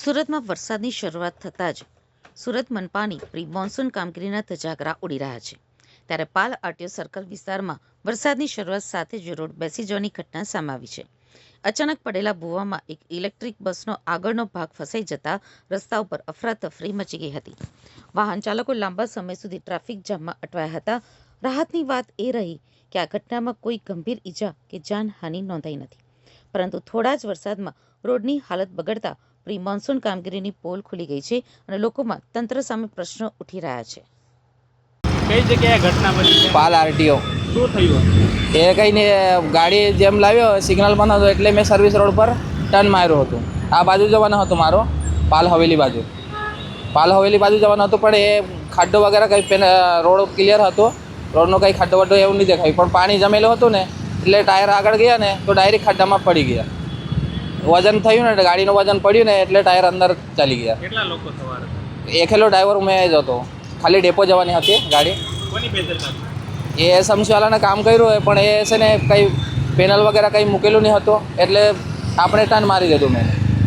સુરતમાં વરસાદની શરૂઆત થતાં જ સુરત મનપાની પ્રી મોન્સૂન કામગીરીના ધજાગરા ઉડી રહ્યા છે. ત્યારે પાલ આરટીઓ સર્કલ વિસ્તારમાં વરસાદની શરૂઆત સાથે જ રોડ બેસી જવાની ઘટના સામે આવી છે. અચાનક પડેલા ભૂવામાં એક ઇલેક્ટ્રિક બસનો આગળનો ભાગ ફસાઈ જતા રસ્તા ઉપર અફરાતફરી મચી ગઈ હતી. વાહન ચાલકો લાંબા સમય સુધી ટ્રાફિક જામમાં અટવાયા હતા. રાહતની વાત એ રહી કે આ ઘટનામાં કોઈ ગંભીર ઈજા કે જાનહાનિ નોંધાઈ નથી, પરંતુ થોડા જ વરસાદમાં રોડની હાલત બગડતા પ્રી મોન્સૂન કામગીરીની પોલ ખુલી ગઈ છે અને લોકોમાં તંત્ર સામે પ્રશ્નો ઉઠી રહ્યા છે. કઈ જગ્યાએ ઘટના બની છે? પાલ આરટીઓ. શું થયું? એ કંઈ નહીં, ગાડી જેમ લાવ્યો સિગ્નલ બંધ હતો એટલે મેં સર્વિસ રોડ પર ટર્ન માર્યો હતો. આ બાજુ જવાનો હતો મારો, પાલ હવેલી બાજુ. પાલ હવેલી બાજુ જવાનો હતો, પણ એ ખાડ્ડો વગેરે કંઈ રોડ ક્લિયર હતો, રોડનો કંઈ ખાડ્ડો વડ્ડો એવું નહીં દેખાયું, પણ પાણી જમેલું હતું ને એટલે ટાયર આગળ ગયા ને તો ડાયરેક્ટ ખાડ્ડામાં પડી ગયા. વજન થયું ને, ગાડીનું વજન પડ્યું ને એટલે ટાયર અંદર ચાલી ગયા. કેટલા લોકો સવાર હતા? એકલો ડ્રાઈવર મેં જ હતો, ખાલી ડેપો જવાની હતી ગાડી. કોની બેદરકારી? એ સમસીવાલાને કામ કર્યું હોય, પણ એ છે ને કંઈ પેનલ વગેરે કંઈ મૂકેલું નહીં હતું એટલે આપણે ટર્ન મારી દીધું મેં.